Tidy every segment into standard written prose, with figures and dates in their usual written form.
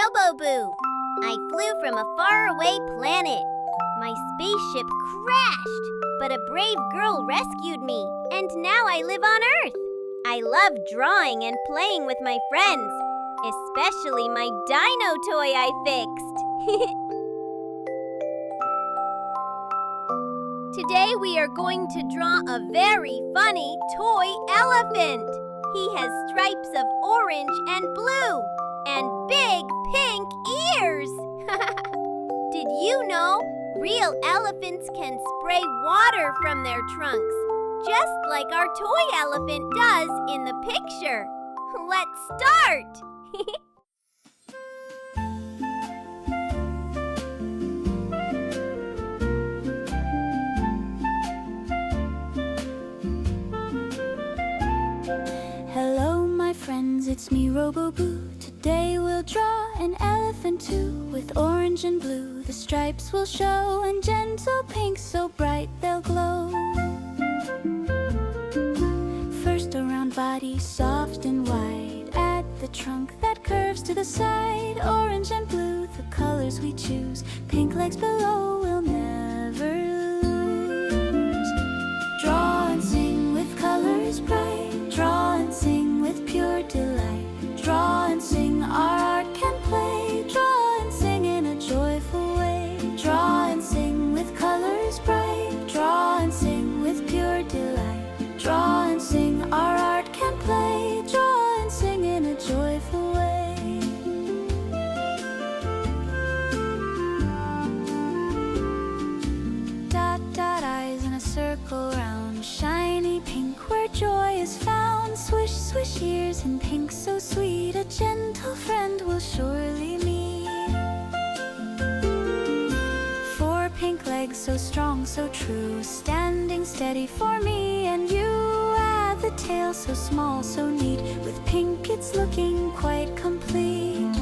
Robo-Boo. I flew from a faraway planet. My spaceship crashed, but a brave girl rescued me, and now I live on Earth. I love drawing and playing with my friends, especially my dino toy I fixed. Today we are going to draw a very funny toy elephant. He has stripes of orange and blue and big pink ears. Did you know real elephants can spray water from their trunks, just like our toy elephant does in the picture? Let's start! Hello, my friends, it's me, Robo-Boo. Today we'll draw an elephant too, with orange and blue. The stripes will show, and gentle pink, so bright they'll glow. First a round body, soft and wide. Add the trunk that curves to the side. Orange and blue, the colors we choose. Pink legs below, we'll never lose. Draw and sing with colors bright. Draw and sing with pure delight. Draw and sing, our art can play. Draw and sing in a joyful way. Draw and sing with colors bright. Draw and sing with pure delight. Draw and sing, our art can play. Draw and sing in a joyful way. Dot, dot, eyes in a circle round. Shiny pink where joy is found. Swish, swish, ears in pink so sweet. A gentle friend will surely meet. Four pink legs so strong, so true. Standing steady for me and you. Add the tail so small, so neat. With pink it's looking quite complete.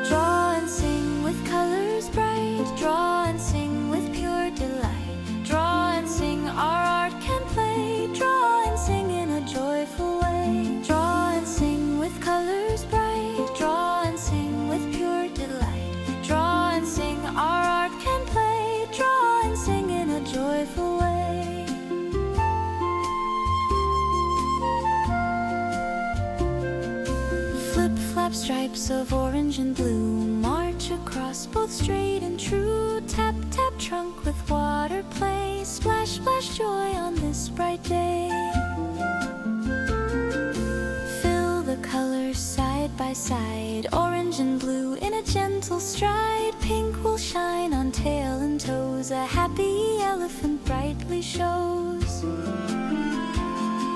Draw and sing with colors bright. Draw and sing with pure delight. Draw and sing, our art can play. Draw and sing in a joyful way. Draw and sing with colors bright. Draw and sing with pure delight. Draw and sing, our art can play. Draw and sing in a joyful way. Flip-flap stripes of orange and blue. March across both straight and true. Tap, tap trunk with water play. Splash, splash joy on this bright day. Fill the colors side by side. Orange and blue in a gentle stride. Pink will shine on tail and toes. A happy elephant brightly shows.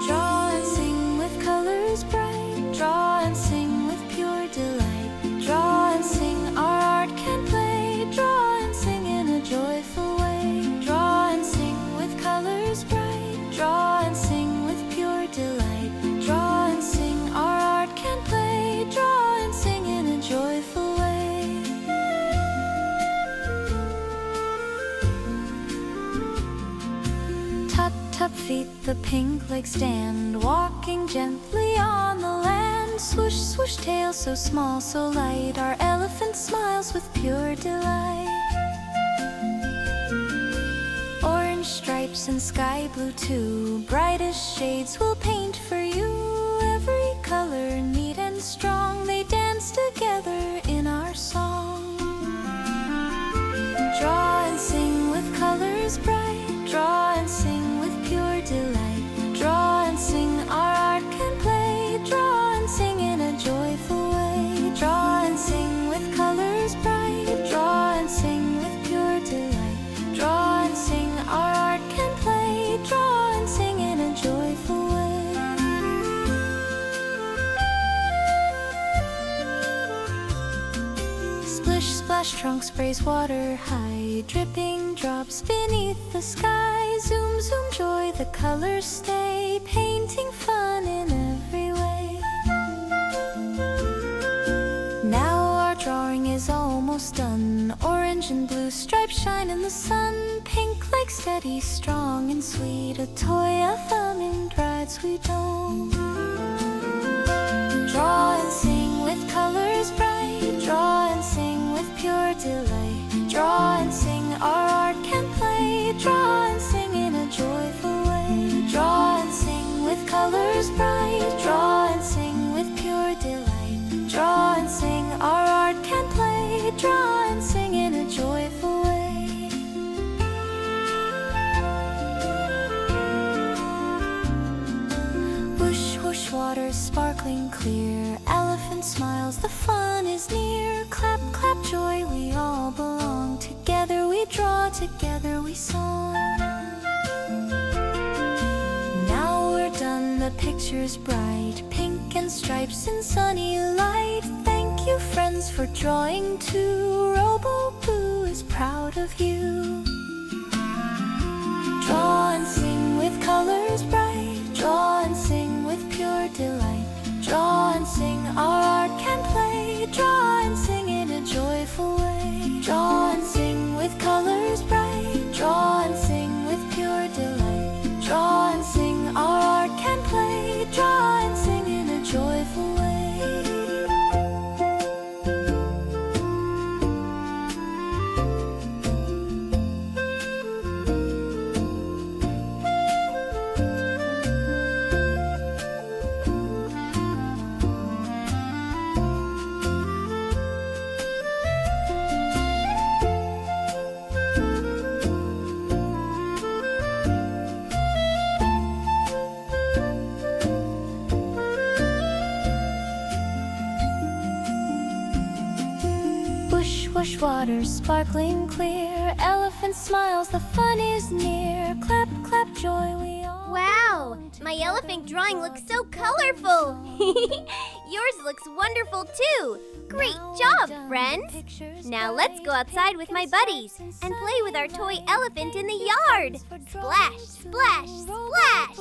Draw and sing with colors bright. Draw and sing with pure delight. Draw and sing, our art can play. Draw and sing in a joyful way. Draw and sing with colors bright. Draw and sing with pure delight. Draw and sing, our art can play. Draw and sing in a joyful way. Tut, tut feet, the pink legs stand. Walking gently on the land. Swoosh, swoosh tail so small, so light. Our elephant smiles with pure delight. Orange stripes and sky blue too. Brightest shades we'll paint for you. Every color neat and strong. They dance together in our song. Draw and sing with colors bright. Draw and sing with pure delight. Draw and sing, our art can play. Draw and sing in a joyful way. Draw and sing with colors bright. Draw and sing with pure delight. Draw and sing, our art can play. Draw and sing in a joyful way. Splish, splash, trunk sprays water high. Dripping drops beneath the sky. Zoom, zoom, joy, the colors stay. Painting fun in every way. Now our drawing is almost done. Orange and blue stripes shine in the sun. Pink like steady, strong and sweet. A toy elephant rides we don't. Draw and sing with colors bright. pure delight. Draw and sing, our art can play. Draw and sing in a joyful way. Draw and sing with colors bright. Draw and sing with pure delight. Draw and sing, our art can play. Draw and sing in a joyful way. Whoosh, whoosh, water sparkling clear. Elephant smiles, the fun is near. Clap, clap, joy, we all belong. Together we draw, together we song. Now we're done, the picture's bright. Pink and stripes in sunny light. Thank you, friends, for drawing too. Robo-Boo is proud of you. Draw and sing with colors bright. Draw and sing with pure delight. Draw and sing, our art can play. Draw and sing in a joyful way. Draw and sing with colors bright. Draw and sing with pure delight. Draw and sing, our art can play. Draw and sing in a joyful way. Whoosh, whoosh, water sparkling clear. Elephant smiles, the fun is near. Clap, clap, joy, we all. Wow, my elephant drawing looks so colorful. Yours looks wonderful too. Great job, friends. Now let's go outside with my buddies and play with our toy elephant in the yard. Splash, splash, splash.